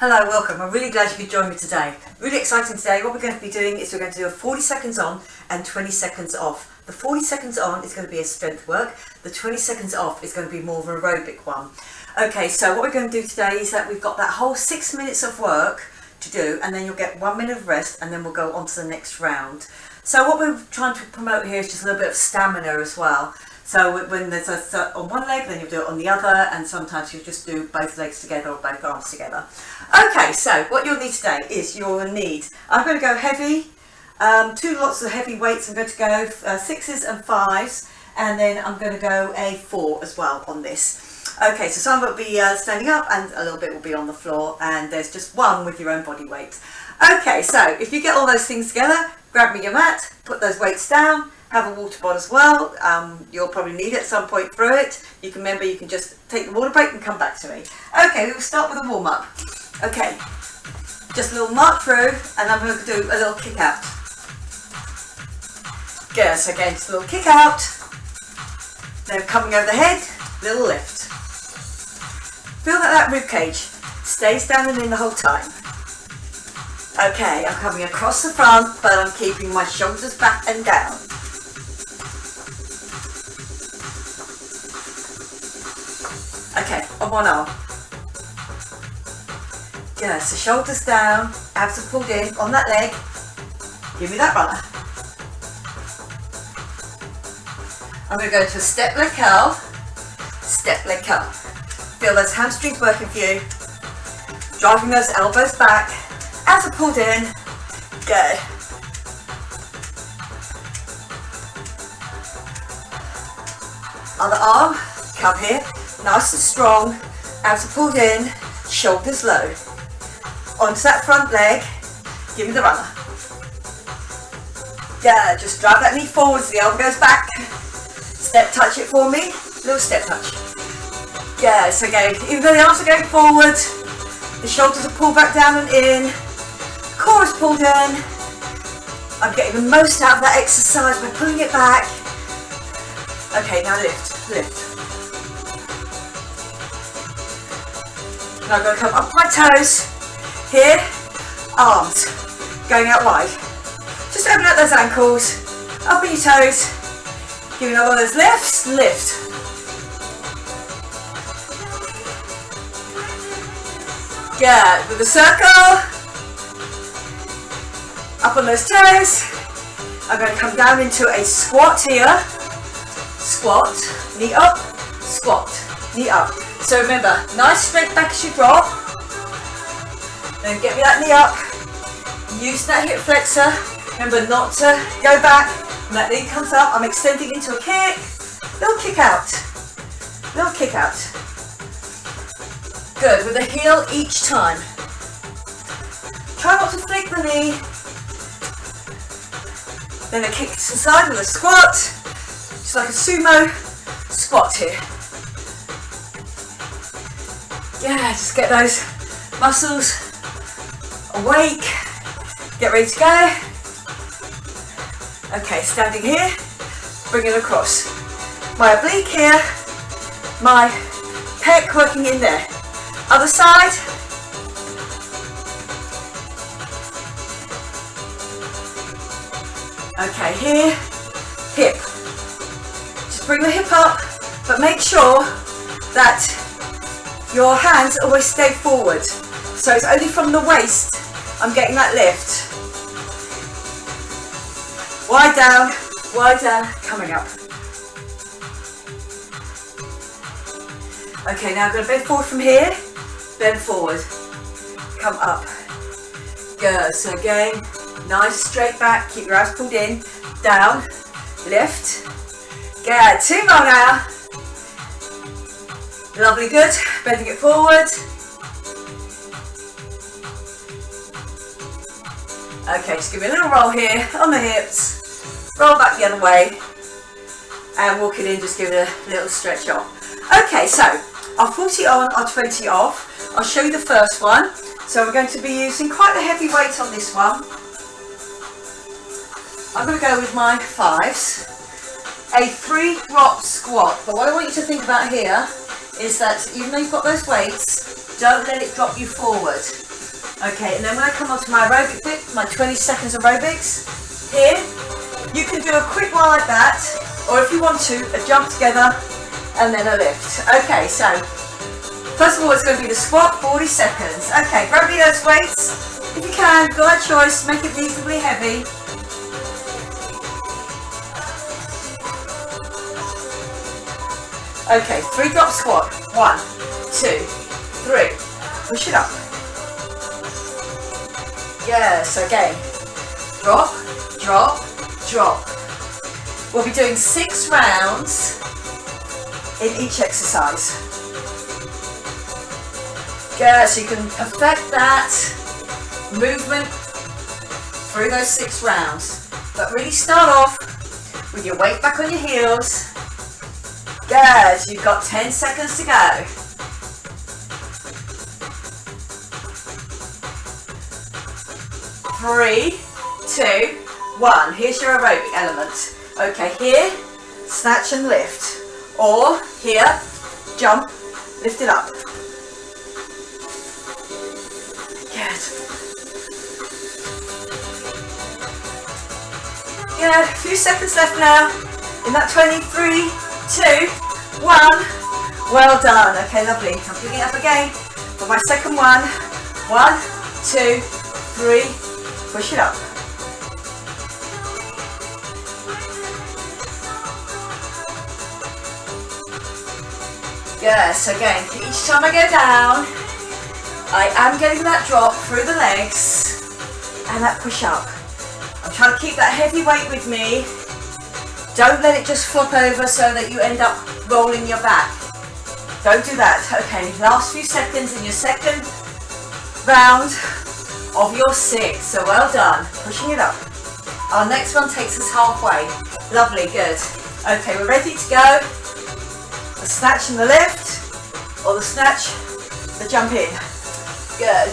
Hello, welcome. I'm really glad you could join me today. Really exciting today. What we're going to be doing is we're going to do a 40 seconds on and 20 seconds off. The 40 seconds on is going to be a strength work. The 20 seconds off is going to be more of an aerobic one. Okay, so what we're going to do today is that we've got that whole 6 minutes of work to do, and then you'll get 1 minute of rest, and then we'll go on to the next round. So what we're trying to promote here is just a little bit of stamina as well. So when there's a on one leg, then you'll do it on the other, and sometimes you'll just do both legs together or both arms together. Okay, so what you'll need today is you'll need, I'm going to go heavy, 2 lots of heavy weights. I'm going to go 6s and 5s, and then I'm going to go a 4 as well on this. Okay, so some will be standing up and a little bit will be on the floor, and there's just one with your own body weight. Okay, so if you get all those things together, grab me your mat, put those weights down, have a water bottle as well. You'll probably need it at some point through it. You can remember, you can just take the water break and come back to me. Okay, we'll start with a warm up. Okay, just a little mark through, and I'm going to do a little kick out. Good, so again, just a little kick out. Then coming over the head, little lift. Feel that rib cage stays down and in the whole time. Okay, I'm coming across the front, but I'm keeping my shoulders back and down. Okay, on one arm. Good, so shoulders down, abs are pulled in on that leg. Give me that runner. I'm going to go to a step leg curl, step leg curl. Feel those hamstrings working for you. Driving those elbows back, abs are pulled in. Good. Other arm, come here, nice and strong, abs are pulled in, shoulders low. Onto that front leg, give me the runner. Yeah, just drive that knee forwards, the elbow goes back. Step touch it for me, little step touch. Yeah, so again, even though the arms are going forward, the shoulders are pulled back down and in, core is pulled in. I'm getting the most out of that exercise by pulling it back. Okay, now lift, lift. Now I'm going to come up my toes. Here, arms going out wide. Just open up those ankles, up on your toes, give another one of those lifts, lift. Good, with a circle, up on those toes. I'm going to come down into a squat here. Squat, knee up, squat, knee up. So remember, nice straight back as you drop. Then get me that knee up. Use that hip flexor. Remember not to go back. When that knee comes up, I'm extending into a kick. Little kick out. Little kick out. Good, with a heel each time. Try not to flick the knee. Then a kick to the side with a squat. Just like a sumo squat here. Yeah, just get those muscles awake. Get ready to go. Okay, standing here, bring it across. My oblique here, my pec working in there. Other side. Okay, here, hip. Just bring the hip up, but make sure that your hands always stay forward. So it's only from the waist I'm getting that lift. Wide down, coming up. Okay, now I'm going to bend forward from here, bend forward, come up. Good, so again, nice straight back, keep your abs pulled in, down, lift. Good, 2 more now. Lovely, good, bending it forward. Okay, just give me a little roll here on the hips, roll back the other way, and walk it in, just give it a little stretch off. Okay, so our 40 on, our 20 off. I'll show you the first one. So we're going to be using quite a heavy weight on this one. I'm going to go with my 5s. A 3-drop squat, but what I want you to think about here is that even though you've got those weights, don't let it drop you forward. Okay, and then when I come on to my aerobic bit, my 20 seconds aerobics, here, you can do a quick one like that, or if you want to, a jump together, and then a lift. Okay, so, first of all, it's going to be the squat, 40 seconds. Okay, grab me those weights. If you can, got that choice, make it reasonably heavy. Okay, 3 drop squat. 1, 2, 3. Push it up. Yes, again. Drop, drop, drop. We'll be doing 6 rounds in each exercise. Good, so you can perfect that movement through those 6 rounds. But really start off with your weight back on your heels. Good, you've got 10 seconds to go. Three, 2, 1. Here's your aerobic element. Okay, here, snatch and lift. Or here, jump, lift it up. Good. Good, a few seconds left now. In that 23, 2, 1. Well done. Okay, lovely. I'm picking it up again for my second one. 1, 2, 3. Push it up. Yes, again, each time I go down, I am getting that drop through the legs and that push up. I'm trying to keep that heavy weight with me. Don't let it just flop over so that you end up rolling your back. Don't do that. Okay, last few seconds in your second round of your 6. So well done. Pushing it up. Our next one takes us halfway. Lovely, good. Okay, we're ready to go. The snatch and the lift, or the snatch, the jump in. Good.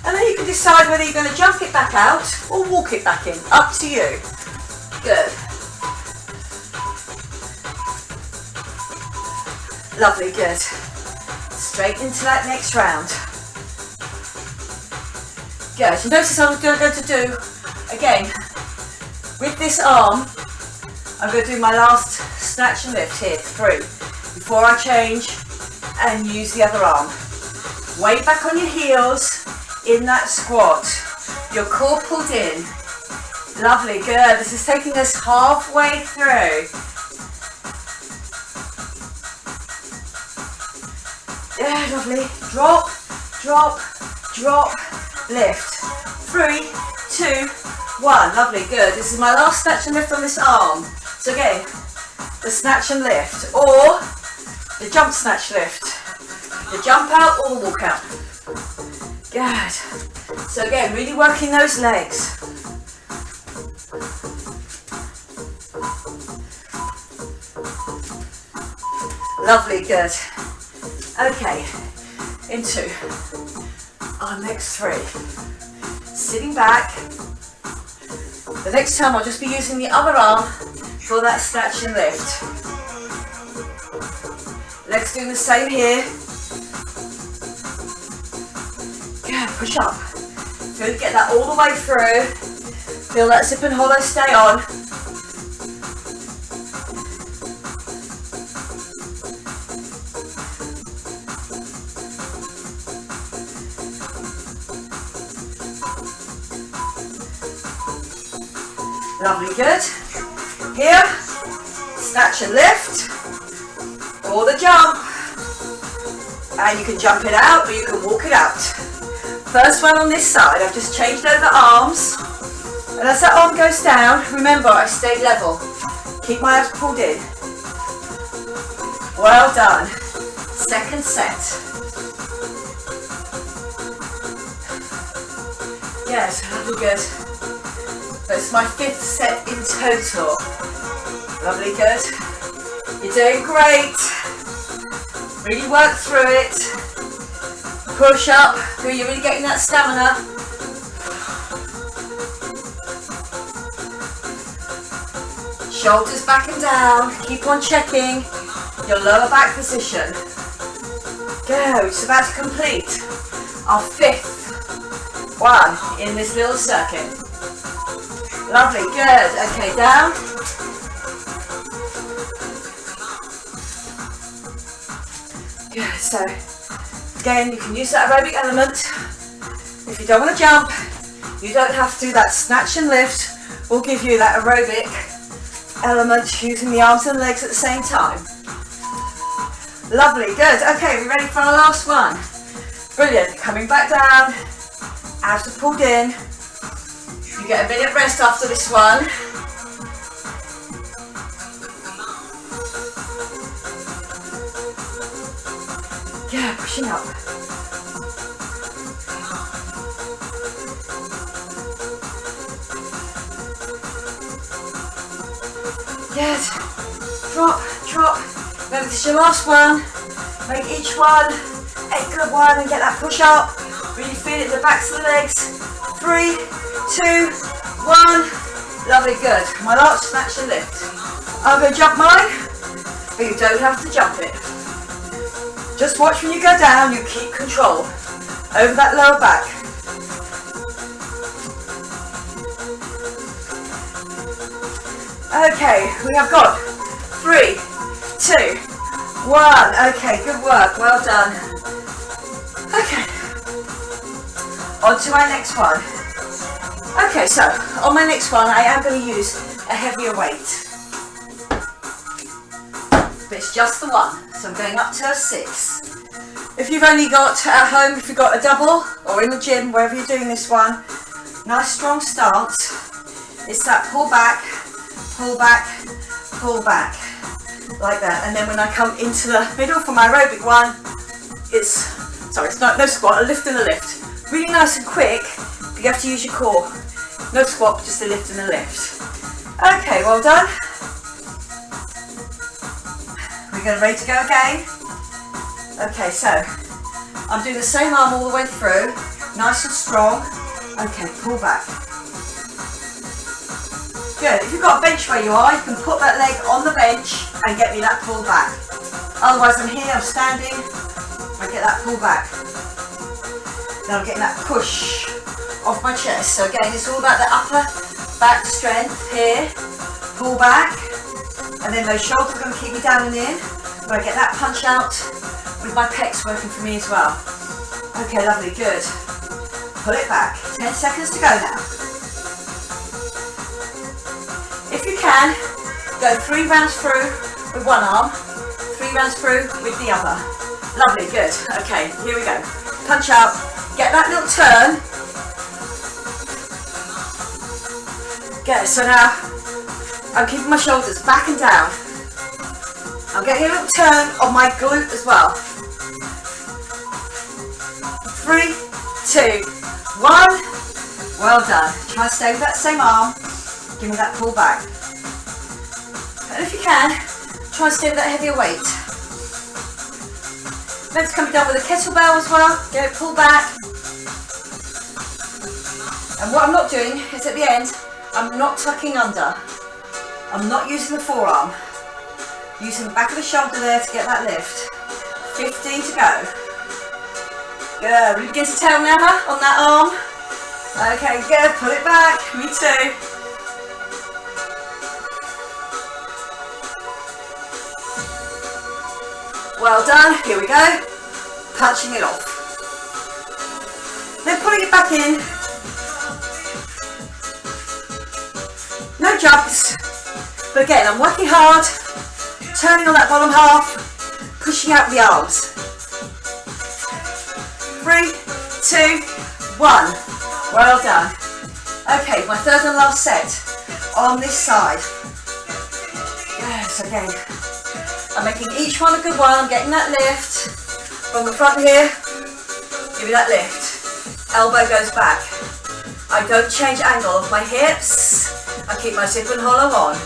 And then you can decide whether you're going to jump it back out or walk it back in. Up to you. Good. Lovely, good. Straight into that next round. Good. You notice I'm going to do, again, with this arm, I'm going to do my last snatch and lift here, 3, before I change and use the other arm. Weight back on your heels in that squat. Your core pulled in. Lovely, good. This is taking us halfway through. Yeah, lovely. Drop, drop, drop, lift. 3, 2, 1. Lovely, good. This is my last snatch and lift on this arm. So again, the snatch and lift, or the jump snatch lift. The jump out or the walk out. Good. So again, really working those legs. Lovely, good. Okay, into our next 3. Sitting back. The next time I'll just be using the other arm for that snatch and lift. Legs doing the same here. Good, push up. Good, get that all the way through. Feel that zip and hollow stay on. Lovely, good. Here, snatch and lift, or the jump. And you can jump it out, or you can walk it out. First one on this side, I've just changed over arms. And as that arm goes down, remember I stay level. Keep my abs pulled in. Well done. Second set. Yes, lovely, good. That's my 5th set in total. Lovely, good. You're doing great. Really work through it. Push up. You're really getting that stamina. Shoulders back and down. Keep on checking your lower back position. Go. It's about to complete our 5th one in this little circuit. Lovely, good. Okay, down. Good, so again, you can use that aerobic element. If you don't want to jump, you don't have to. That snatch and lift will give you that aerobic element using the arms and legs at the same time. Lovely, good. Okay, we're ready for our last one. Brilliant. Coming back down, abs are pulled in. You get a minute rest after this one. Yeah, pushing up. Good. Drop, drop. Remember, this is your last one. Make each one a good one and get that push up. Really feel it in the backs of the legs. 3, 2, 1. Lovely, good. My last snatch and lift. I'm going to jump mine, but you don't have to jump it. Just watch when you go down, you keep control over that lower back. Okay, we have got 3, 2, 1. Okay, good work, well done. Okay, on to our next one. Okay, so on my next one, I am going to use a heavier weight. But it's just the one, so I'm going up to a 6. If you've only got at home, if you've got a double, or in the gym, wherever you're doing this one, nice strong stance. It's that pull back, pull back, pull back, like that. And then when I come into the middle for my aerobic one, it's not no squat, a lift and a lift. Really nice and quick, but you have to use your core. No squat, just a lift and a lift. Okay, well done. We're ready to go again. Okay, so I'm doing the same arm all the way through, nice and strong. Okay, pull back. Good. If you've got a bench where you are, you can put that leg on the bench and get me that pull back. Otherwise, I'm here, I'm standing, I get that pull back. Then I'm getting that push off my chest. So again, it's all about the upper back strength here. Pull back, and then those shoulders are going to keep me down and in. But I get that punch out with my pecs working for me as well. Okay, lovely, good. Pull it back. 10 seconds to go now. If you can, go 3 rounds through with one arm, 3 rounds through with the other. Lovely, good. Okay, here we go. Punch out, get that little turn. Good, so now I'm keeping my shoulders back and down. I'm getting a little turn on my glute as well. 3, 2, 1. Well done. Try to stay with that same arm. Give me that pull back. And if you can, try and stay with that heavier weight. Let's come down with a kettlebell as well. Get it pulled back. And what I'm not doing is at the end, I'm not tucking under. I'm not using the forearm. Using the back of the shoulder there to get that lift. 15 to go. Good. Really begin to tail never on that arm. Okay, good. Pull it back. Me too. Well done. Here we go. Punching it off. Then pulling it back in. No jumps. But again, I'm working hard. Turning on that bottom half, pushing out the arms. 3, 2, 1. Well done. Okay, my third and last set on this side. Yes, again. I'm making each one a good one. I'm getting that lift from the front here. Give me that lift. Elbow goes back. I don't change angle of my hips. I keep my zip and hollow on.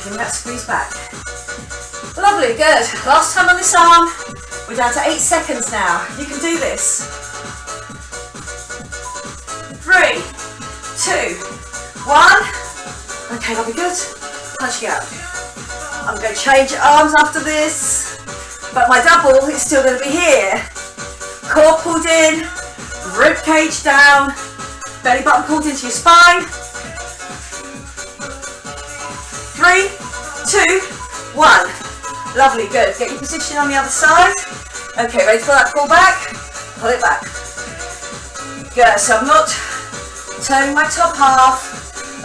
Give me that squeeze back. Lovely, good. Last time on this arm. We're down to 8 seconds now. You can do this. 3, 2, 1. Okay, that'll be good. Punch it out. I'm going to change arms after this, but my double is still going to be here. Core pulled in, rib cage down, belly button pulled into your spine. 3, 2, 1. Lovely, good. Get your position on the other side. Okay, ready for that pull back? Pull it back. Good, so I'm not turning my top half.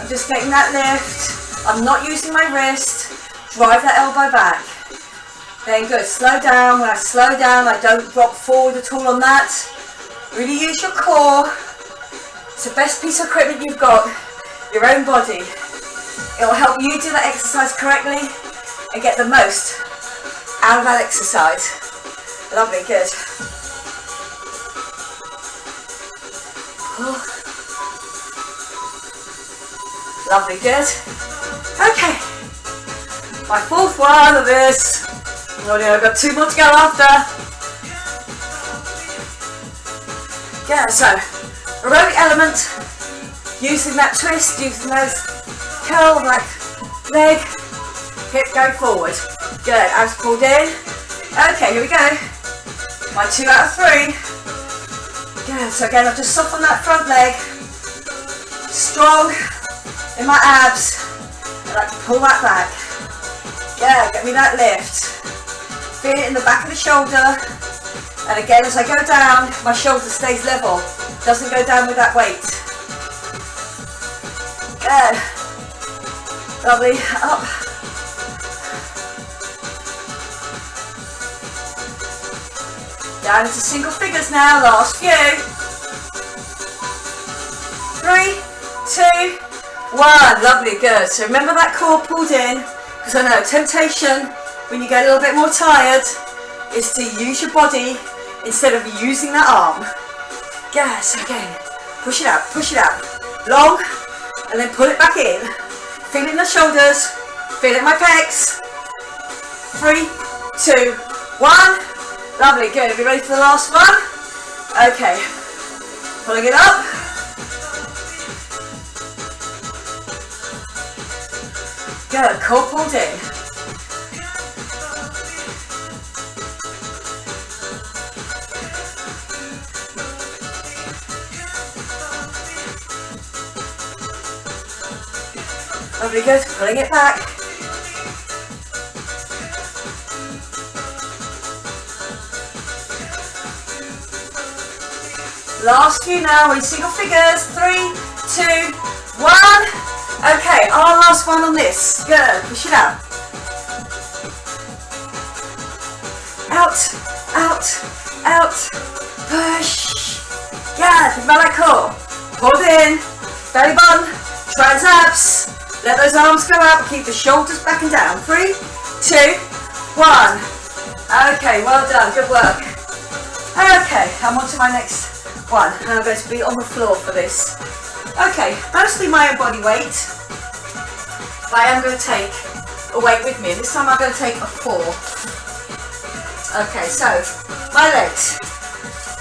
I'm just getting that lift. I'm not using my wrist. Drive that elbow back. Then good, slow down. When I slow down, I don't drop forward at all on that. Really use your core. It's the best piece of equipment you've got, your own body. It will help you do that exercise correctly and get the most out of that exercise. Lovely, good. Oh. Lovely, good. Okay, my fourth one of this. Oh no, I've got 2 more to go after. Yeah, so aerobic element, using that twist, using those curl of that leg, hip go forward. Good, abs pulled in. Okay, here we go. My 2 out of 3. Good, so again I've just softened that front leg. Strong in my abs. And I can pull that back. Yeah, get me that lift. Feel it in the back of the shoulder. And again, as I go down, my shoulder stays level. Doesn't go down with that weight. Good. Lovely. Up. Down into single figures now. Last few. 3, 2, 1. Lovely, good. So remember that core pulled in, because I know temptation when you get a little bit more tired is to use your body instead of using that arm. Yes, again. Push it out, long, and then pull it back in. Feel it in the shoulders, feel it in my pecs. 3, 2, 1. Lovely, good. Are we ready for the last one? Okay. Pulling it up. Good, core pulled in. Lovely, good, pulling it back. Last few now, in single figures. 3, 2, 1. Okay, our last one on this. Good, push it out. Out, out, out. Push. Yeah, think about that core. Hold in. Belly button. Triceps. Let those arms go out. Keep the shoulders back and down. 3, 2, 1. Okay, well done. Good work. Okay, I'm on to my next one. And I'm going to be on the floor for this. Okay, mostly my own body weight, but I am going to take a weight with me. This time I'm going to take a 4. Okay, so my legs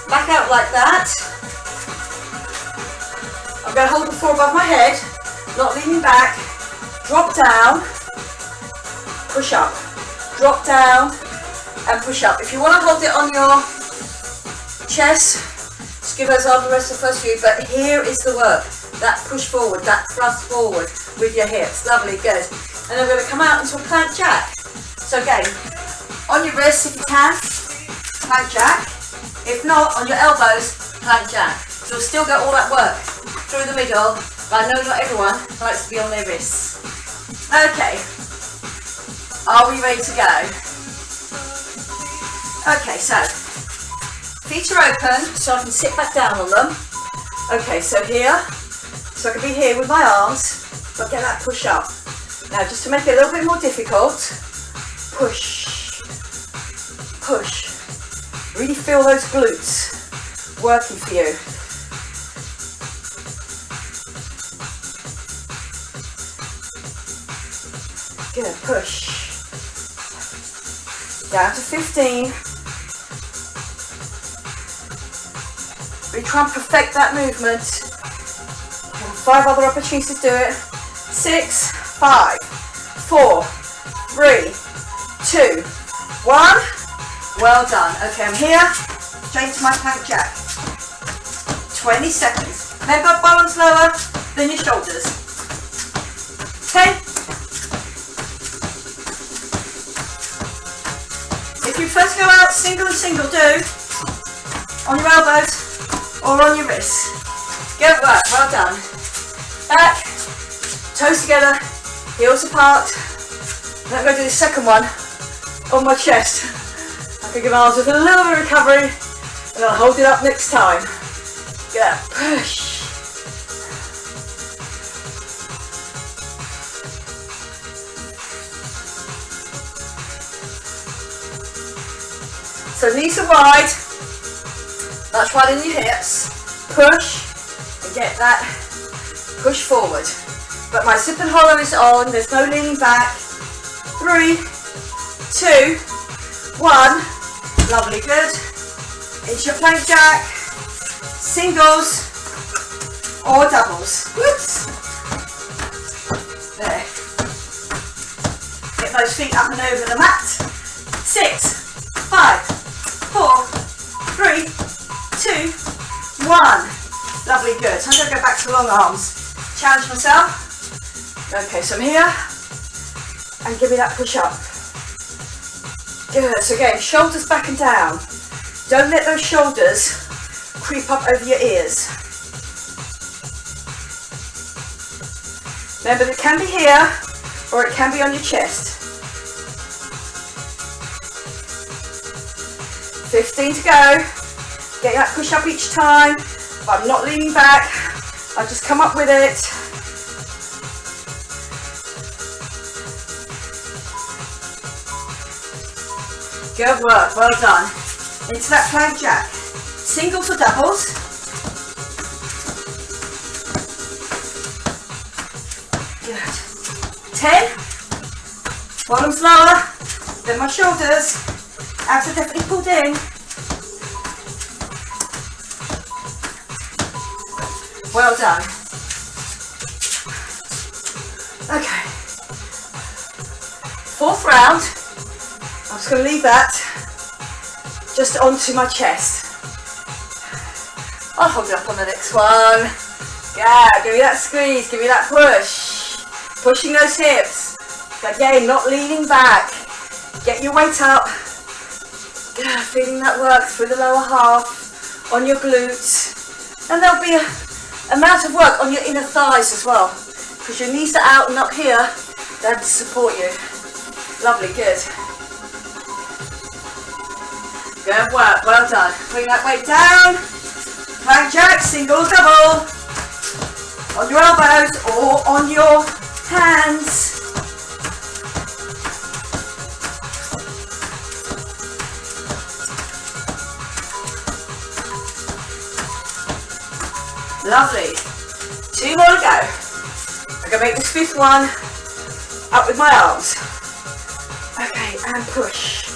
back out like that. I'm going to hold the 4 above my head, not leaning back. Drop down, push up, drop down, and push up. If you want to hold it on your chest, just give those arms the rest of the first few. But here is the work. That push forward, that thrust forward with your hips. Lovely, good. And then we're going to come out into a plank jack. So again, on your wrists if you can, plank jack. If not, on your elbows, plank jack. So you'll still get all that work through the middle, but I know not everyone likes to be on their wrists. Okay, are we ready to go? Okay, so feet are open, so I can sit back down on them. Okay, so here. So I can be here with my arms, but get that push up. Now just to make it a little bit more difficult, push, push. Really feel those glutes working for you. Good, push. Down to 15. We try and perfect that movement. 5 other opportunities to do it. 6, 5, 4, 3, 2, 1. Well done. Okay, I'm here. Straight to my plank jack. 20 seconds. Remember, balance lower than your shoulders. 10. If you first go out single and single, do on your elbows or on your wrists. Good work, well done. Back, toes together, heels apart. And I'm going to do the second one on my chest. I can give my arms with a little bit of recovery and I'll hold it up next time. Good, push. So knees are wide, that's wide in your hips. Push and get that push forward. But my zip and hollow is on, there's no leaning back. 3, 2, 1. Lovely, good. Into your plank jack, singles or doubles. Whoops. There. Get those feet up and over the mat. 6, 5, 4, 3, 2, 1. Lovely, good. So I'm going to go back to long arms. Challenge myself. Okay, so I'm here. And give me that push up. Good. So again, shoulders back and down. Don't let those shoulders creep up over your ears. Remember, it can be here or it can be on your chest. 15 to go. Get that push up each time. If I'm not leaning back, I'll just come up with it. Good work, well done. Into that plank jack. Singles or doubles. Good. 10. Bottom's lower than my shoulders. Abs are definitely pulled in. Well done. Okay. 4th round. I'm just going to leave that just onto my chest. I'll hold it up on the next one. Yeah, give me that squeeze, give me that push. Pushing those hips. Again, not leaning back. Get your weight up. Yeah, feeling that work through the lower half, on your glutes. And there'll be an amount of work on your inner thighs as well. Because your knees are out and up here, they'll support you. Lovely, good. Good work, well done. Bring that weight down. Plank jack, single, double. On your elbows or on your hands. Lovely. 2 more to go. I'm going to make this 5th one up with my arms. Okay, and push.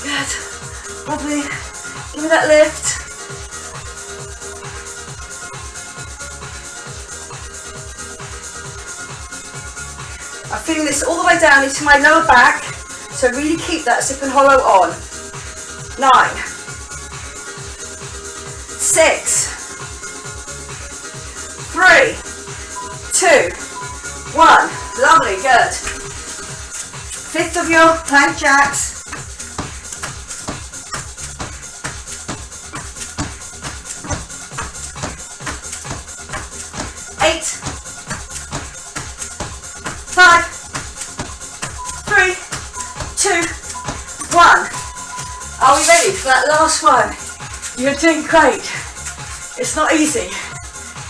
Good. Lovely. Give me that lift. I'm feeling this all the way down into my lower back, so really keep that zip and hollow on. 9, 6, 3, 2, 1. Lovely, good. 5th of your plank jacks. 8, 5, 3, 2, 1. Are we ready for that last one? You're doing great. It's not easy.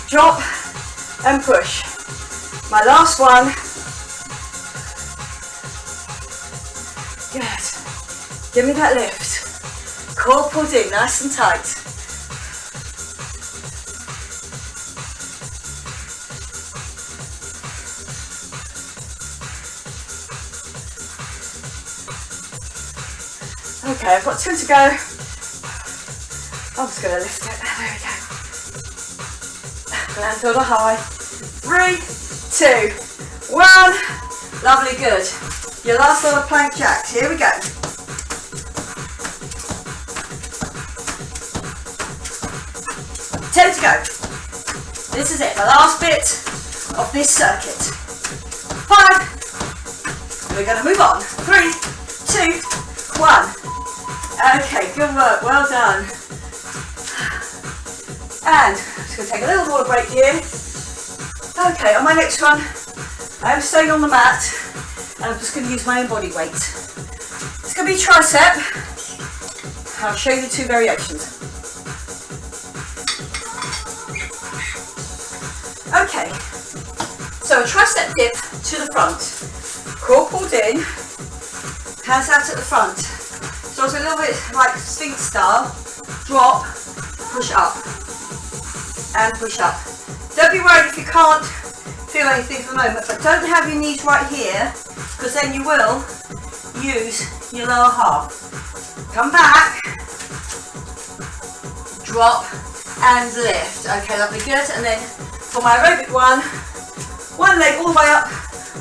Drop and push. My last one. Good. Give me that lift. Core pulled in, nice and tight. Okay, I've got 2 to go. I'm just going to lift it. There we go. Land to the high. 3, 2, 1. Lovely, good. Your last lot of plank jacks. Here we go. 10 to go. This is it, the last bit of this circuit. 5. We're going to move on. 3, 2, 1. Okay, good work. Well done. And I'm just going to take a little water break here. Okay, on my next one, I'm staying on the mat and I'm just going to use my own body weight. It's going to be tricep. I'll show you the two variations. Okay, so a tricep dip to the front. Core pulled in, hands out at the front. So it's a little bit like Sphinx style. Drop, push up, and push up. Don't be worried if you can't feel anything for the moment, but don't have your knees right here, because then you will use your lower half. Come back, drop, and lift. Okay, lovely, good. And then for my aerobic one leg all the way up,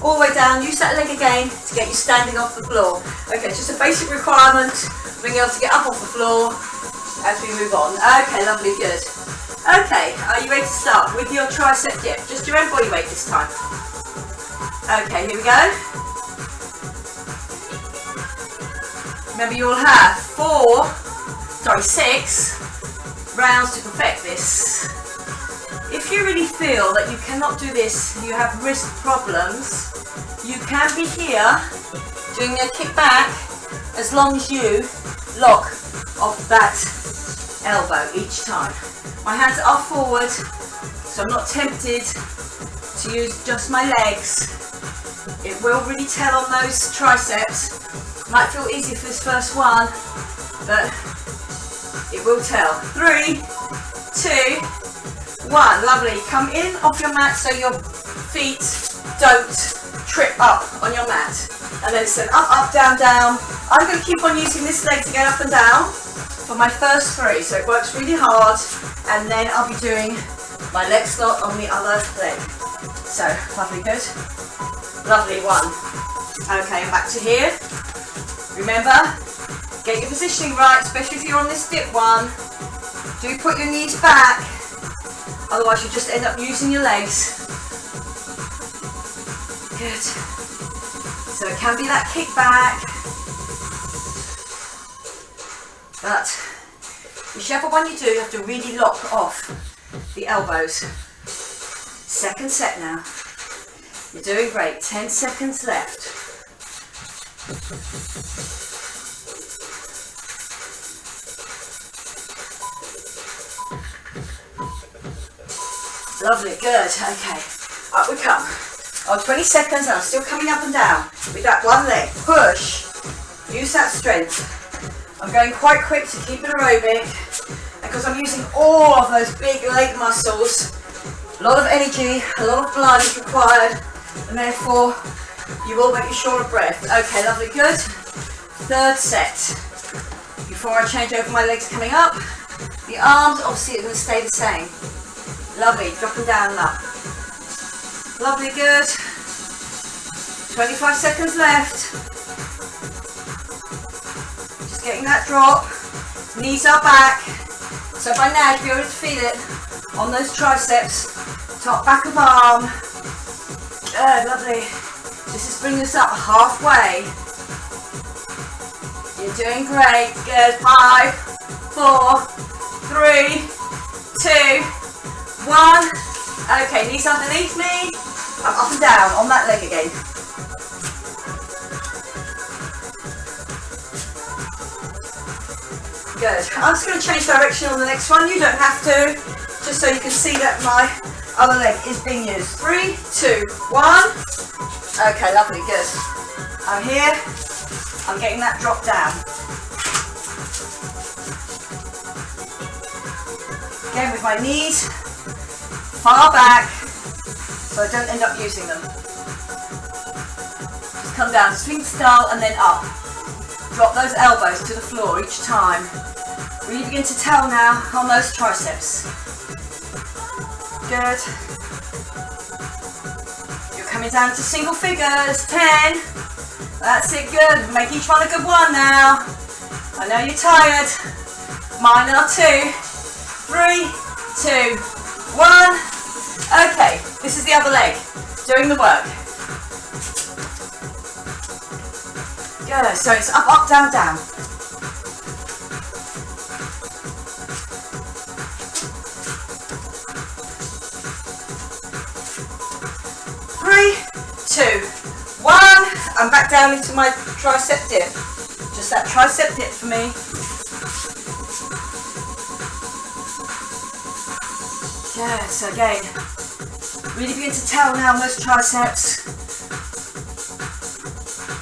all the way down. Use that leg again to get you standing off the floor. Okay, just a basic requirement, being able to get up off the floor as we move on. Okay, lovely, good. Okay, are you ready to start with your tricep dip? Just your own body weight this time. Okay, here we go. Remember, you'll have 6 rounds to perfect this. If you really feel that you cannot do this, you have wrist problems, you can be here doing a kick back as long as you lock off that elbow each time. My hands are forward, so I'm not tempted to use just my legs. It will really tell on those triceps. Might feel easy for this first one, but it will tell. 3, 2, 1. Lovely. Come in off your mat so your feet don't trip up on your mat. And then it's an up, up, down, down. I'm going to keep on using this leg to get up and down for my first 3, so it works really hard, and then I'll be doing my leg slot on the other leg. So, lovely, good. Lovely, 1. Okay, and back to here. Remember, get your positioning right, especially if you're on this dip one. Do put your knees back, otherwise you just end up using your legs. Good. So it can be that kick back. But whichever one you do, you have to really lock off the elbows. Second set now. You're doing great. 10 seconds left. Lovely, good. Okay, up we come. Oh, 20 seconds and I'm still coming up and down with that one leg. Push. Use that strength. I'm going quite quick to keep it aerobic, because I'm using all of those big leg muscles. A lot of energy, a lot of blood is required, and therefore you will make you short of breath. Okay, lovely, good. Third set. Before I change over my legs coming up, the arms obviously are going to stay the same. Lovely, dropping down and up. Lovely, good. 25 seconds left. Getting that drop, knees are back, so by now you'll be able to feel it on those triceps, top back of arm. Good, lovely. This is bringing us up halfway. You're doing great, good. 5, 4, 3, 2, 1. Okay, knees underneath me, I'm up and down on that leg again. Good. I'm just going to change direction on the next one. You don't have to, just so you can see that my other leg is being used. 3, 2, 1. Okay, lovely, good. I'm here. I'm getting that drop down. Again with my knees far back, so I don't end up using them. Just come down, swing style, and then up. Drop those elbows to the floor each time. Really begin to tell now on those triceps. good. You're coming down to single figures, 10. That's it, good. Make each one a good one now. I know you're tired. Mine are 2, 3, 2, 1. Okay, this is the other leg, doing the work. Good, so it's up, up, down, down. Three, 2, 1. I'm back down into my tricep dip. Just that tricep dip for me. Yeah, so again, really begin to tell now those triceps.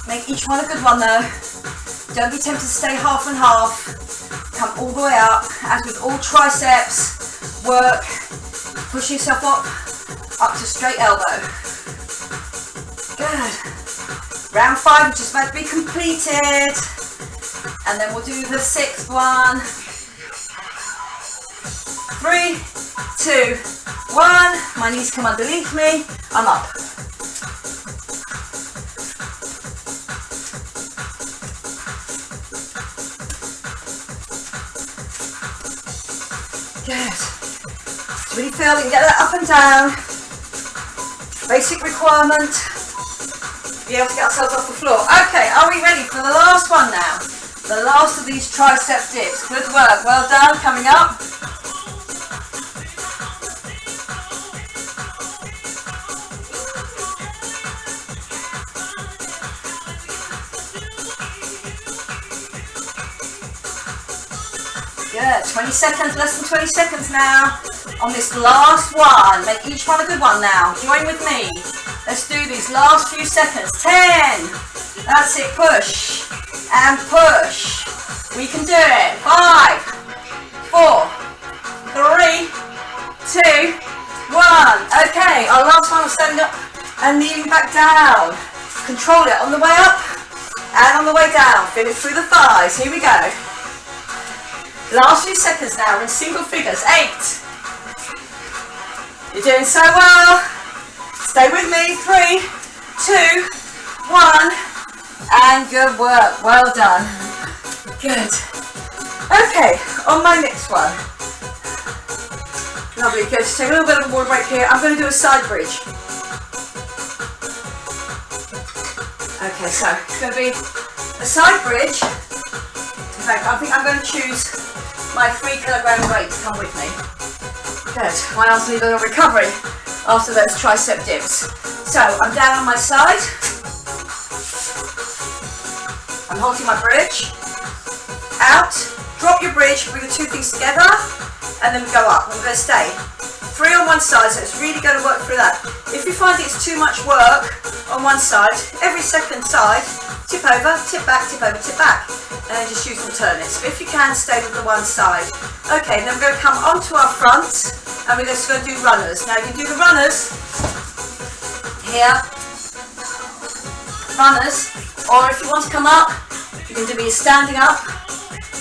Make each one a good one though. Don't be tempted to stay half and half. Come all the way up. As with all triceps, work. Push yourself up to straight elbow. Good. Round 5, which is about to be completed. And then we'll do the 6th one. 3, 2, 1. My knees come underneath me. I'm up. Good. So really feel you can get that up and down. Basic requirement. Be able to get ourselves off the floor. Okay, are we ready for the last one now? The last of these tricep dips. Good work. Well done. Coming up. Good. 20 seconds. Less than 20 seconds now on this last one. Make each one a good one now. Join with me. Let's do these last few seconds. 10. That's it. Push and push. We can do it. 5, 4, 3, 2, 1. Okay, our last one. I'm standing up and kneeling back down. Control it on the way up and on the way down. Feel it through the thighs. Here we go. Last few seconds now. We're in single figures. 8. You're doing so well. Stay with me. 3, 2, 1. And good work. Well done. Good. Okay, on my next one. Lovely. Good. Just take a little bit of a water break here. I'm going to do a side bridge. Okay, so it's going to be a side bridge. In fact, I think I'm going to choose my 3 kilogram weight to come with me. Good. My arms need a little recovery after those tricep dips. So I'm down on my side. I'm holding my bridge. Out. Drop your bridge. Bring the 2 things together, and then we go up. We're going to stay 3 on one side, so it's really going to work through that. If you find it's too much work on one side, every second side, tip over, tip back, tip over, tip back. And then just use alternates. But if you can, stay with the one side. Okay, then we're going to come onto our front and we're just going to do runners. Now you can do the runners here, runners, or if you want to come up, you can do be standing up,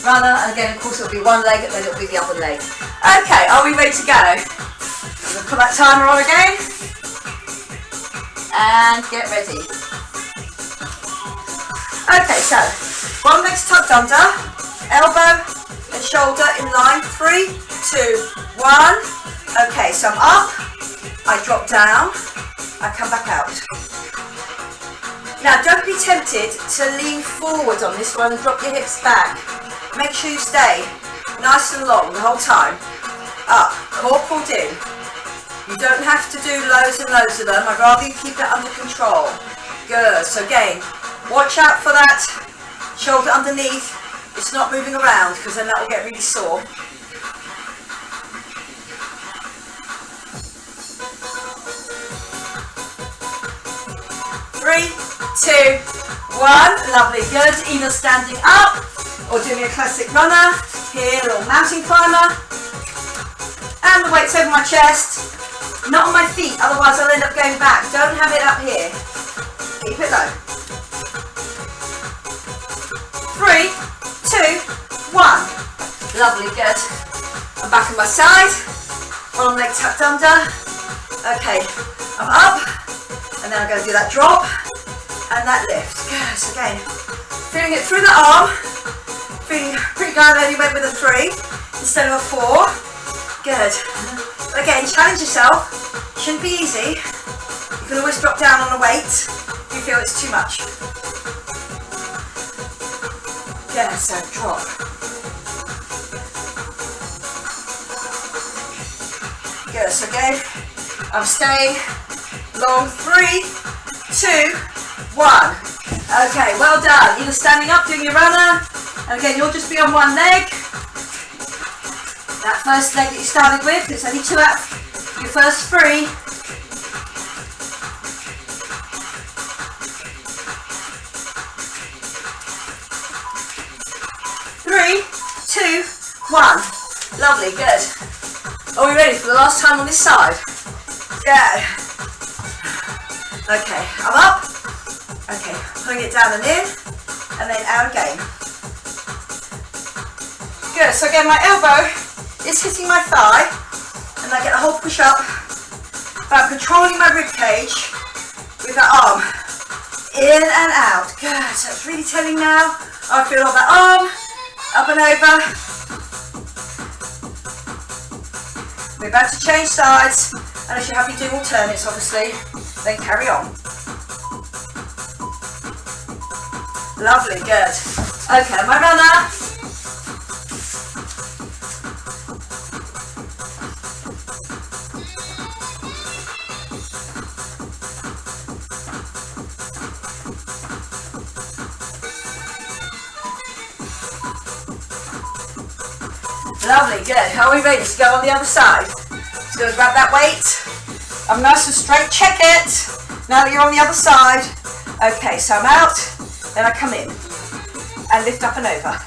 runner, and again, of course, it'll be one leg and then it'll be the other leg. Okay, are we ready to go? I'm going to put that timer on again and get ready. Okay, so one leg's tucked under, elbow and shoulder in line. 3, 2, 1. Okay, so I'm up, I drop down, I come back out. Now don't be tempted to lean forward on this one and drop your hips back. Make sure you stay nice and long the whole time. Up, core pulled in. You don't have to do loads and loads of them. I'd rather you keep it under control. Good. So again, watch out for that shoulder underneath. It's not moving around because then that will get really sore. Three, 2, 1. Lovely. Good. Either standing up or doing a classic runner. Here, a little mountain climber. And the weight's over my chest. Not on my feet, otherwise I'll end up going back. Don't have it up here. Keep it low. 3, 2, 1. Lovely, good. I'm back on my side. One leg tucked under. Okay, I'm up, and then I'm going to do that drop and that lift. Good. So again, feeling it through the arm, feeling pretty good. I only went with a 3 instead of a 4. Good. Again, challenge yourself. Shouldn't be easy. You can always drop down on a weight if you feel it's too much. Yeah, so drop. Good, so again, I'm staying long. 3, 2, 1. Okay, well done. Either standing up, doing your runner, and again, you'll just be on one leg. That first leg that you started with, it's only 2 out of your first 3. Three, 2, 1. Lovely, good. Are we ready for the last time on this side? Good. Okay, I'm up. Okay, putting it down and in, and then out again. Good, so again, my elbow is hitting my thigh, and I get a whole push up, but I'm controlling my rib cage with that arm. In and out. Good, so it's really telling now. I feel all that arm, up and over. We're about to change sides, and if you're happy doing alternates, obviously, then carry on. Lovely, good. Okay, my runner. Lovely, good. Are we ready to go on the other side? Just going to grab that weight. I'm nice and straight. Check it. Now that you're on the other side. Okay, so I'm out. Then I come in and lift up and over.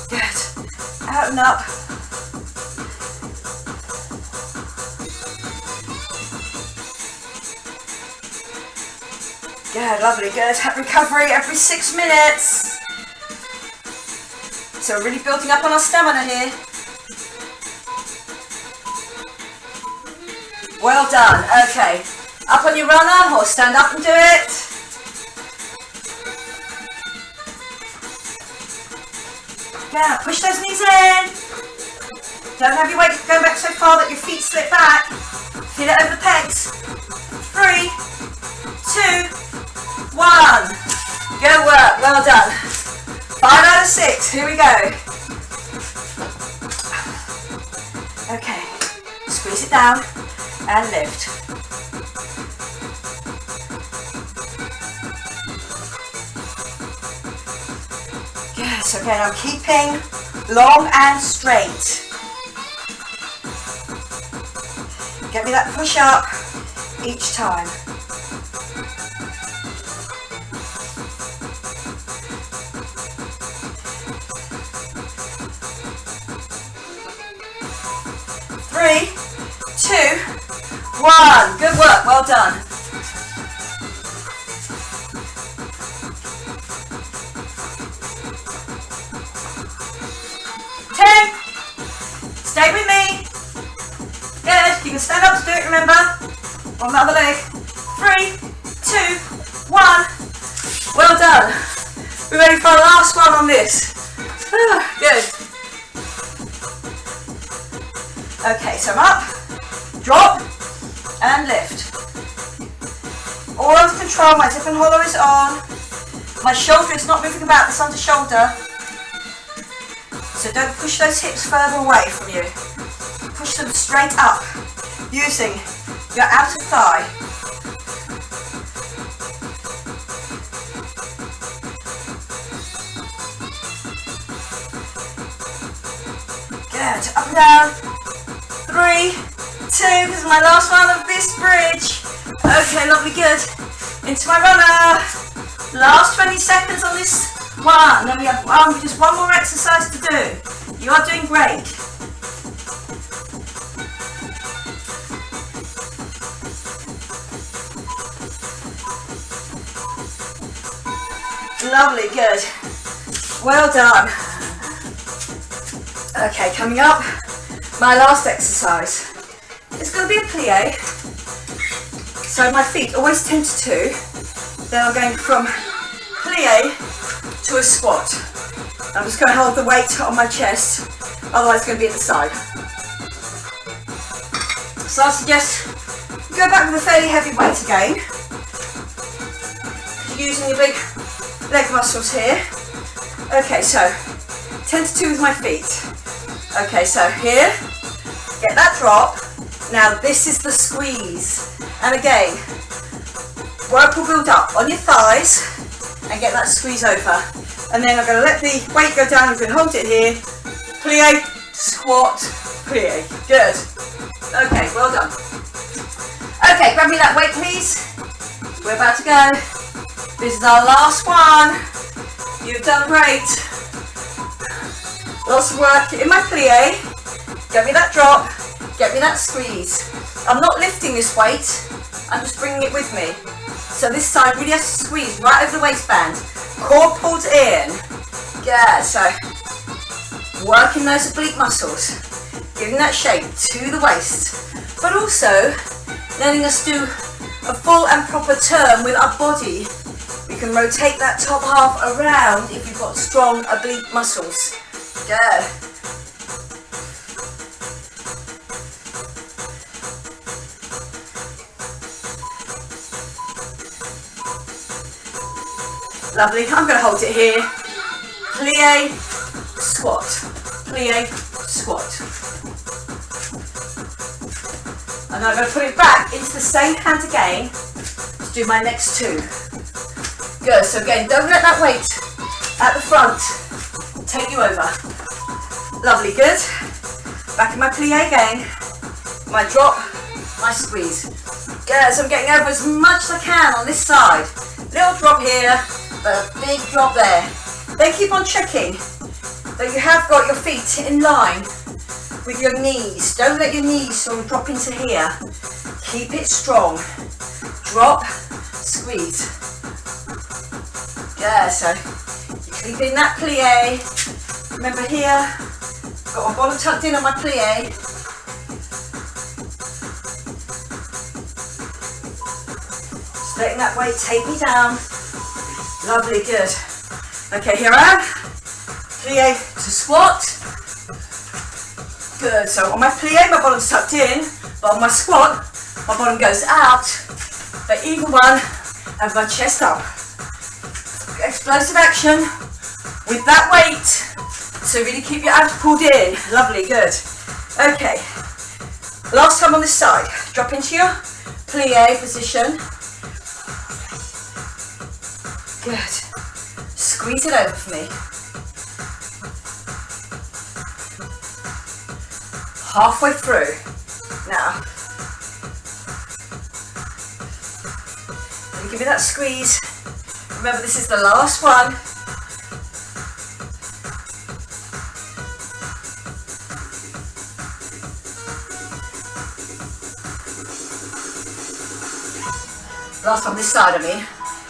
Good. Out and up. Good, lovely, good. Recovery every 6 minutes. So we're really building up on our stamina here. Well done. Okay. Up on your runner or stand up and do it. Yeah, push those knees in. Don't have your weight going back so far that your feet slip back. Feel it over the pegs. 3, 2, 1. Good work. Well done. 5 out of 6. Here we go. Okay. Squeeze it down and lift. Good. So again, I'm keeping long and straight. Get me that push up each time. Three, 2, 1. Good work. Well done. Stay with me. Good. You can stand up to do it, remember. On the other leg. 3, 2, 1. Well done. We're ready for our last one on this. Good. Okay, so I'm up, drop, and lift. All under control, my dip and hollow is on. My shoulder is not moving about, this under shoulder. So don't push those hips further away from you. Push them straight up, using your outer thigh. Good, up and down. 3, 2, this is my last one of this bridge. Okay, lovely, good. Into my runner. Last 20 seconds on this one. Then we have just one more exercise to do. You are doing great. Lovely, good. Well done. Okay, coming up, my last exercise. It's going to be a plie. So my feet always 10 to 2. Then I'm going from plie to a squat. I'm just going to hold the weight on my chest, otherwise it's going to be at the side. So I suggest you go back with a fairly heavy weight again. You're using your big leg muscles here. Okay, so 10 to 2 with my feet. Okay, so here, get that drop. Now this is the squeeze. And again, work will build up on your thighs and get that squeeze over. And then I'm going to let the weight go down. I'm going to hold it here. Plie, squat, plie. Good. Okay, well done. Okay, grab me that weight, please. We're about to go. This is our last one. You've done great. Lots of work in my plie. Get me that drop. Get me that squeeze. I'm not lifting this weight. I'm just bringing it with me. So this side really has to squeeze right over the waistband. Core pulled in. Good. So working those oblique muscles. Giving that shape to the waist. But also letting us do a full and proper turn with our body. We can rotate that top half around if you've got strong oblique muscles. Good. Lovely. I'm going to hold it here. Plie, squat. Plie, squat. And I'm going to put it back into the same hand again to do my next two. Good. So again, don't let that weight at the front take you over. Lovely. Good. Back in my plie again. My drop, my squeeze. Good. So I'm getting over as much as I can on this side. Little drop here, but a big drop there. Then keep on checking that you have got your feet in line with your knees. Don't let your knees sort of drop into here. Keep it strong. Drop, squeeze. Yeah, so you keep in that plie. Remember here, got my bottom tucked in on my plie. Just letting that weight take me down. Lovely, good. Okay, here I am. Plie to squat. Good, so on my plie, my bottom's tucked in, but on my squat, my bottom goes out. But either one, and my chest up. Explosive action with that weight. So really keep your abs pulled in. Lovely, good. Okay, last time on this side. Drop into your plie position. Good. Squeeze it over for me. Halfway through. Now, give me that squeeze. Remember, this is the last one. Last on this side, I mean.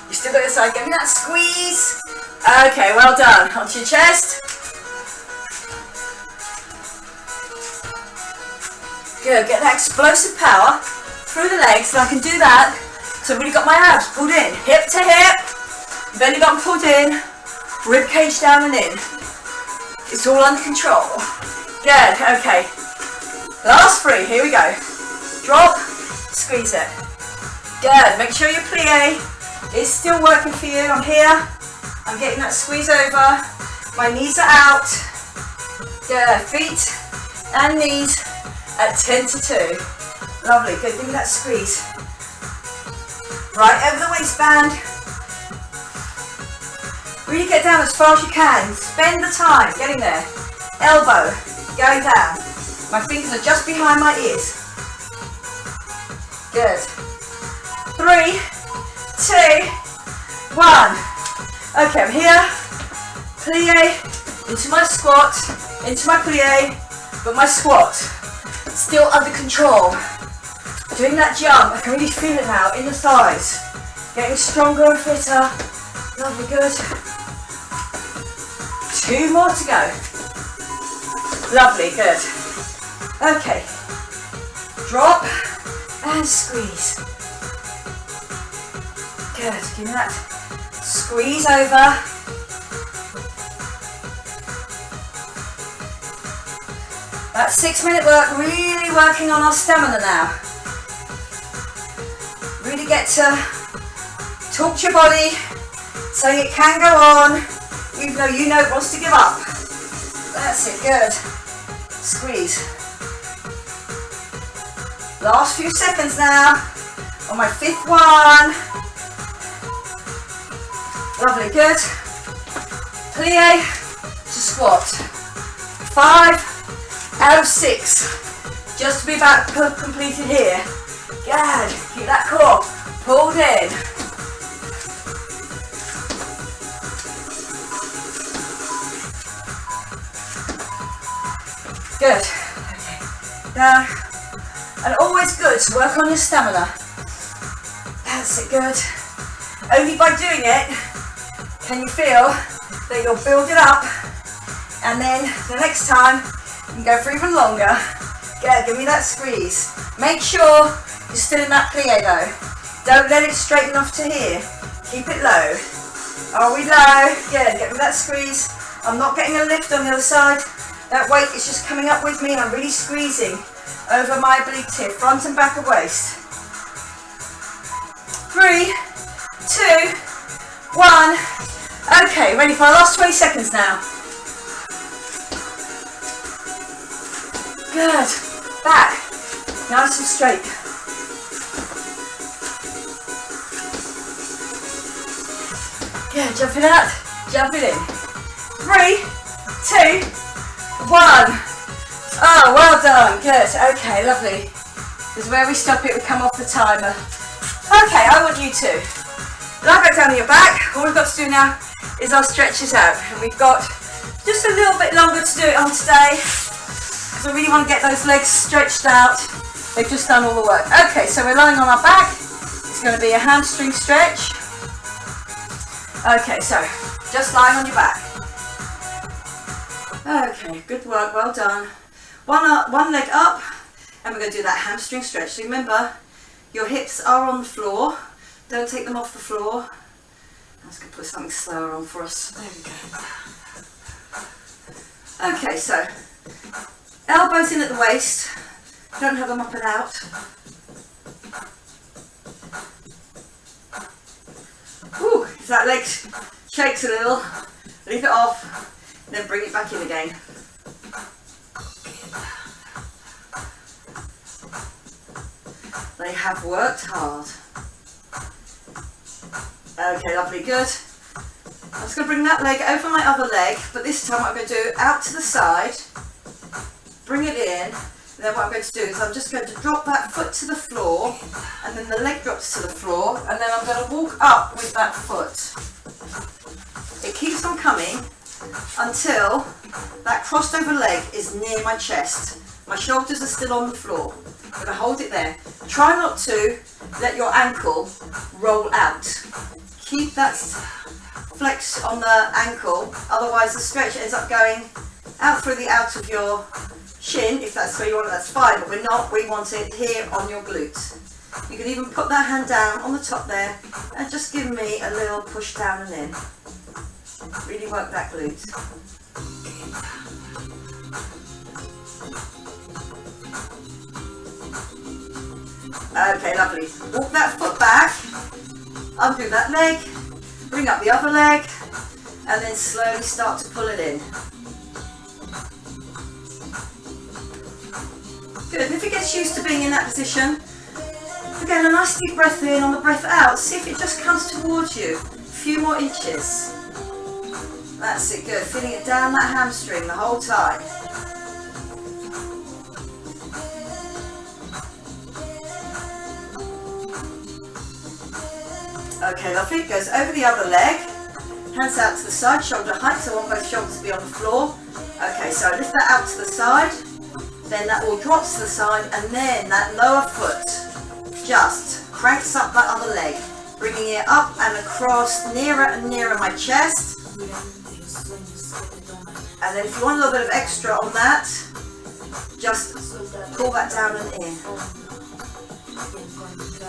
You still got this side. Give me that squeeze. Okay, well done. Onto your chest. Good. Get that explosive power through the legs, and I can do that. So I've really got my abs pulled in. Hip to hip. Belly button pulled in. Rib cage down and in. It's all under control. Good. Okay. Last three. Here we go. Drop. Squeeze it. Good. Make sure your plie is still working for you. I'm here. I'm getting that squeeze over. My knees are out. Good. Feet and knees at 10 to 2. Lovely. Good. Give me that squeeze. Right over the waistband. Really get down as far as you can. Spend the time getting there. Elbow going down. My fingers are just behind my ears. Good. 3, 2, 1. Okay, I'm here. Plie into my squat, into my plie, but my squat still under control. Doing that jump, I can really feel it now in the thighs. Getting stronger and fitter. Lovely, good. 2 more to go. Lovely, good. Okay, drop and squeeze. Good, give me that squeeze over. That 6-minute work, really working on our stamina now. Really get to talk to your body, saying it can go on, even though you know it wants to give up. That's it, good. Squeeze. Last few seconds now, on my 5th one. Lovely, good. Plie to squat. 5 out of 6. Just to be about completed here. Good, keep that core pulled in. Good. Okay. Down. And always good to work on your stamina. That's it, good. Only by doing it can you feel that you'll build it up, and then the next time you can go for even longer. Good, give me that squeeze. Make sure you're still in that plie though. Don't let it straighten off to here. Keep it low. Are we low? Good, get me that squeeze. I'm not getting a lift on the other side. That weight is just coming up with me and I'm really squeezing over my oblique tip, front and back of waist. 3, 2, 1. Okay, ready for our last 20 seconds now. Good. Back. Nice and straight. Good. Jumping out. Jumping in. 3, 2, 1. Oh, well done. Good. Okay, lovely. This is where we stop it. We come off the timer. Okay, I want you to lie back down on your back. All we've got to do now is our stretches out. And we've got just a little bit longer to do it on today, because we really want to get those legs stretched out. They've just done all the work. Okay, so we're lying on our back. It's going to be a hamstring stretch. Okay, so just lying on your back. Okay, good work, well done. One leg up, and we're going to do that hamstring stretch. So remember, your hips are on the floor. Don't take them off the floor. I'm just going to put something slower on for us. There we go. Okay, so elbows in at the waist. Don't have them up and out. Ooh, if that leg shakes a little, leave it off, then bring it back in again. They have worked hard. Okay, lovely, good. I'm just going to bring that leg over my other leg, but this time what I'm going to do, out to the side, bring it in, and then what I'm going to do is I'm just going to drop that foot to the floor, and then the leg drops to the floor, and then I'm going to walk up with that foot. It keeps on coming until that crossed over leg is near my chest. My shoulders are still on the floor. I'm going to hold it there. Try not to let your ankle roll out. Keep that flex on the ankle, otherwise the stretch ends up going out through the out of your shin. If that's where you want it, that's fine, but we're not. We want it here on your glutes. You can even put that hand down on the top there and just give me a little push down and in. Really work that glute. Okay, lovely. Walk that foot back, undo that leg, bring up the other leg, and then slowly start to pull it in. Good, and if it gets used to being in that position, again, a nice deep breath in. On the breath out, see if it just comes towards you. A few more inches. That's it, good. Feeling it down that hamstring the whole time. Okay, lovely. Goes over the other leg. Hands out to the side, shoulder height, so I want both shoulders to be on the floor. Okay, so lift that out to the side. Then that all drops to the side, and then that lower foot just cranks up that other leg, bringing it up and across, nearer and nearer my chest. And then if you want a little bit of extra on that, just pull that down and in.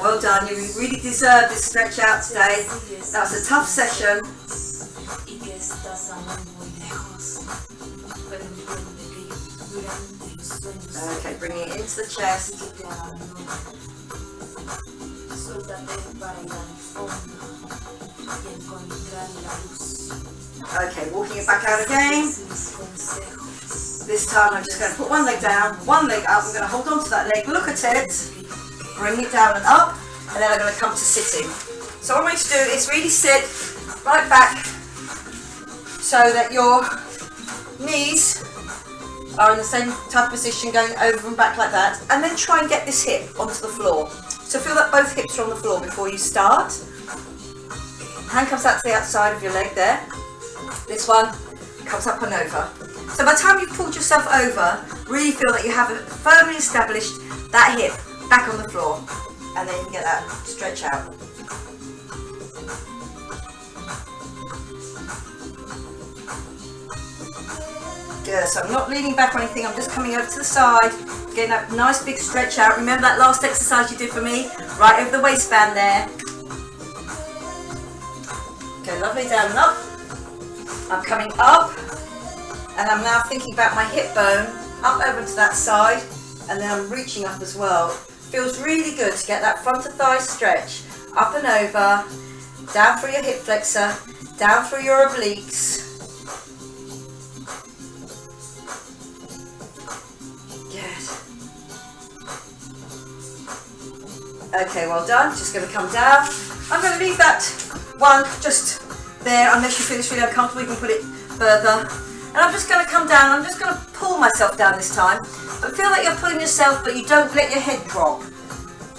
Well done, you really deserve this stretch out today. That was a tough session. Okay, bringing it into the chest. Okay, walking it back out again. This time I'm just going to put one leg down, one leg up. I'm going to hold on to that leg, look at it, bring it down and up, and then I'm going to come to sitting. So what I'm going to do is really sit right back so that your knees are in the same type of position, going over and back like that, and then try and get this hip onto the floor. So feel that both hips are on the floor before you start. Hand comes out to the outside of your leg there. This one comes up and over. So by the time you've pulled yourself over, really feel that you have firmly established that hip back on the floor, and then you can get that stretch out. Good, so I'm not leaning back or anything, I'm just coming over to the side, getting that nice big stretch out. Remember that last exercise you did for me? Right over the waistband there. Okay, lovely, down and up. I'm coming up, and I'm now thinking about my hip bone, up over to that side, and then I'm reaching up as well. Feels really good to get that front of thigh stretch, up and over, down through your hip flexor, down through your obliques. Okay, well done. Just going to come down. I'm going to leave that one just there, unless you feel it's really uncomfortable, you can put it further. And I'm just going to come down. I'm just going to pull myself down this time. But feel like you're pulling yourself, but you don't let your head drop.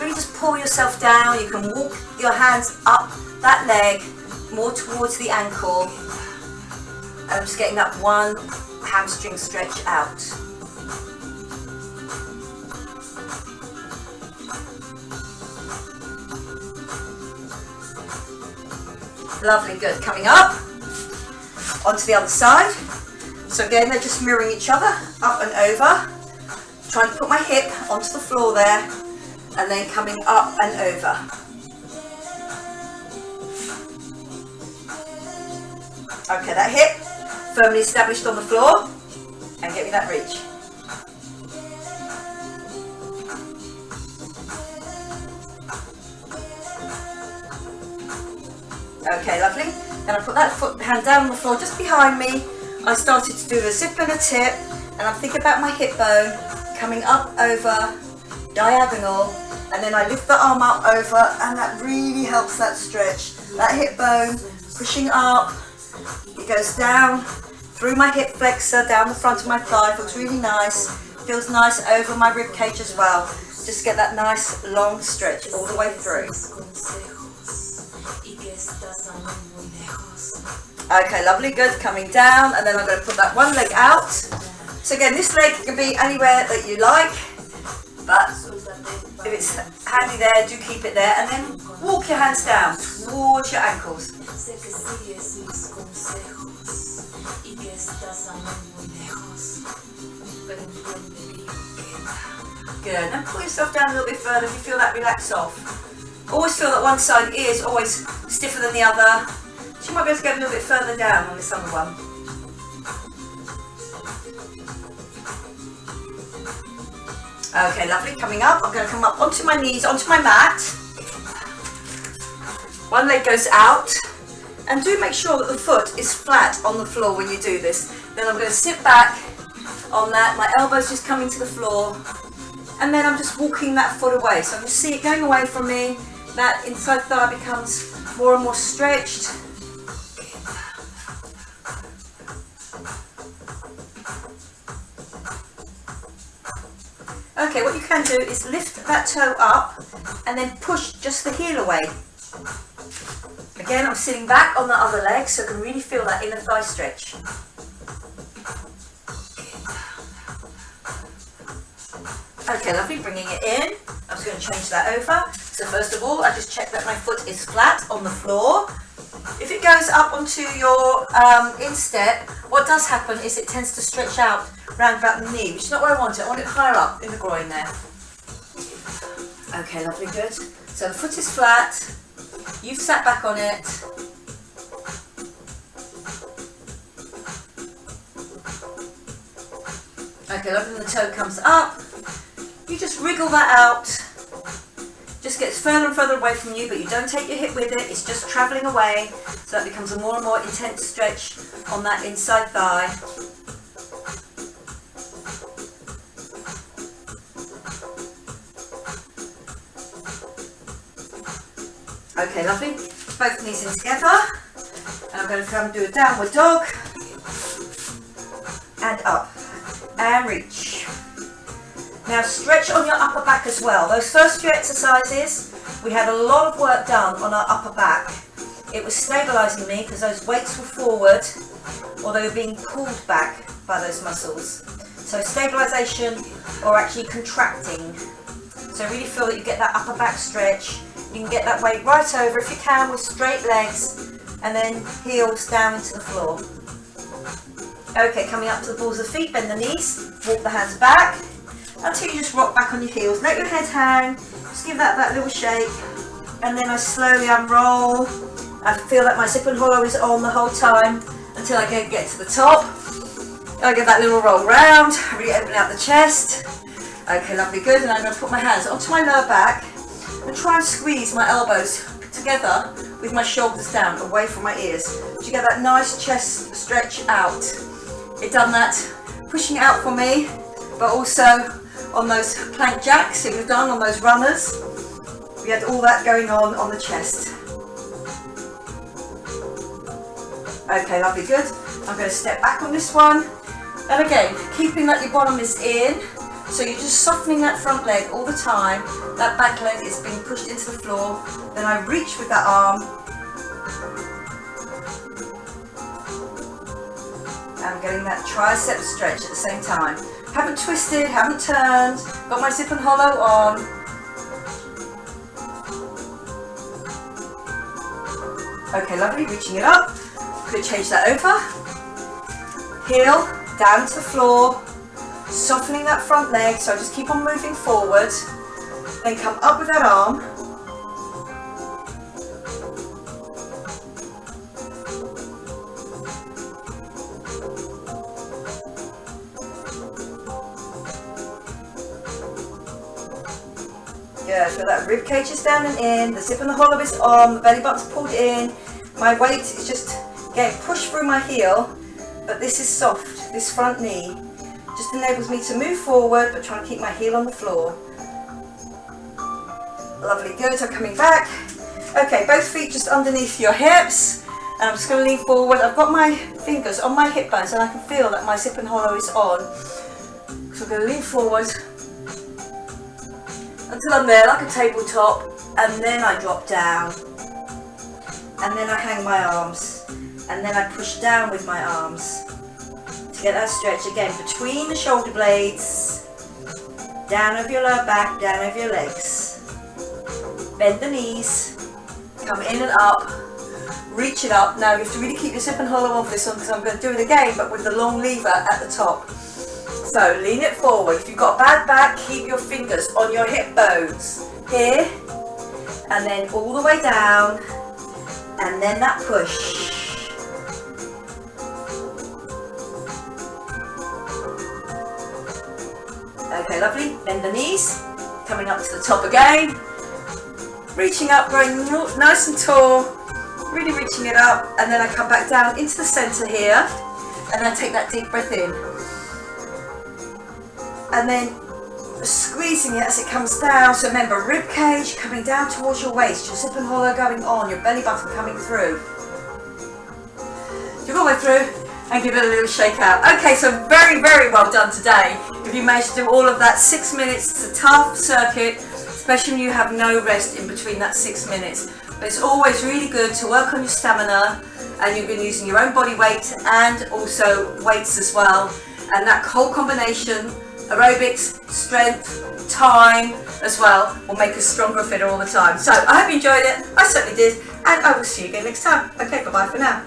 Really just pull yourself down. You can walk your hands up that leg, more towards the ankle. And I'm just getting that one hamstring stretch out. Lovely, good. Coming up onto the other side. So again, they're just mirroring each other, up and over. Trying to put my hip onto the floor there, and then coming up and over. Okay, that hip firmly established on the floor, and get me that reach. Okay, lovely. Then I put that hand down on the floor just behind me. I started to do a zip and a tip, and I'm thinking about my hip bone coming up over diagonal, and then I lift the arm up over, and that really helps that stretch. That hip bone pushing up, it goes down through my hip flexor, down the front of my thigh. Feels really nice. Feels nice over my rib cage as well. Just get that nice long stretch all the way through. Okay, lovely, good. Coming down, and then I'm going to put that one leg out. So again, this leg can be anywhere that you like, but if it's handy there, do keep it there, and then walk your hands down towards your ankles. Good, and pull yourself down a little bit further if you feel that relax off. Always feel that one side is always stiffer than the other. So you might be able to get a little bit further down on this other one. Okay, lovely. Coming up, I'm going to come up onto my knees, onto my mat. One leg goes out. And do make sure that the foot is flat on the floor when you do this. Then I'm going to sit back on that. My elbows just coming to the floor. And then I'm just walking that foot away. So I can see it going away from me. That inside thigh becomes more and more stretched. Okay, what you can do is lift that toe up and then push just the heel away. Again, I'm sitting back on the other leg so I can really feel that inner thigh stretch. Okay, lovely, bringing it in. I'm just going to change that over. So first of all, I just check that my foot is flat on the floor. If it goes up onto your instep, what does happen is it tends to stretch out round about the knee, which is not where I want it. I want it higher up in the groin there. Okay, lovely, good. So the foot is flat, you've sat back on it. Okay, lovely, the toe comes up. You just wriggle that out. Just gets further and further away from you, but you don't take your hip with it, it's just travelling away, so that becomes a more and more intense stretch on that inside thigh. Okay, lovely, both knees in together, and I'm going to come and do a downward dog, and up, and reach. Now stretch on your upper back as well. Those first few exercises, we had a lot of work done on our upper back. It was stabilising me because those weights were forward or they were being pulled back by those muscles. So stabilisation or actually contracting. So really feel that you get that upper back stretch. You can get that weight right over if you can with straight legs and then heels down into the floor. Okay, coming up to the balls of the feet, bend the knees, walk the hands back. Until you just rock back on your heels, let your head hang, just give that little shake, and then I slowly unroll. I feel that my zip and hollow is on the whole time until I get to the top. I get that little roll round, really open out the chest. Okay, lovely, good, and I'm going to put my hands onto my lower back and try and squeeze my elbows together with my shoulders down, away from my ears. So you get that nice chest stretch out. It done that, pushing out for me, but also on those plank jacks that we've done, on those runners, we had all that going on the chest. Okay, lovely, good. I'm going to step back on this one, and again, keeping that your bottom is in, so you're just softening that front leg all the time. That back leg is being pushed into the floor. Then I reach with that arm, and I'm getting that tricep stretch at the same time. Haven't twisted, haven't turned, got my zip and hollow on. Okay, lovely, reaching it up. Could change that over. Heel down to the floor, softening that front leg, so I just keep on moving forward. Then come up with that arm. Good, feel that rib cage is down and in, the zip and the hollow is on, the belly button's pulled in, my weight is just getting pushed through my heel, but this is soft, this front knee just enables me to move forward but trying to keep my heel on the floor. Lovely, good, I'm coming back. Okay, both feet just underneath your hips, and I'm just going to lean forward. I've got my fingers on my hip bones and I can feel that my zip and hollow is on. So I'm going to lean forward until I'm there like a tabletop, and then I drop down, and then I hang my arms, and then I push down with my arms to get that stretch again between the shoulder blades, down over your lower back, down over your legs. Bend the knees, come in and up, reach it up. Now you have to really keep your zip and hollow on this one because I'm going to do it again, but with the long lever at the top. So lean it forward. If you've got a bad back, keep your fingers on your hip bones. Here, and then all the way down, and then that push. Okay, lovely. Bend the knees, coming up to the top again. Reaching up, growing nice and tall, really reaching it up, and then I come back down into the center here, and I take that deep breath in. And then squeezing it as it comes down. So remember, rib cage coming down towards your waist, your zip and hollow going on, your belly button coming through. You're all the way through, and give it a little shake out. Okay, so very, very well done today. If you managed to do all of that, 6 minutes, it's a tough circuit, especially when you have no rest in between that 6 minutes. But it's always really good to work on your stamina, and you've been using your own body weight and also weights as well. And that whole combination, aerobics, strength, time as well, will make us stronger and fitter all the time. So I hope you enjoyed it. I certainly did, and I will see you again next time. Okay, bye-bye for now.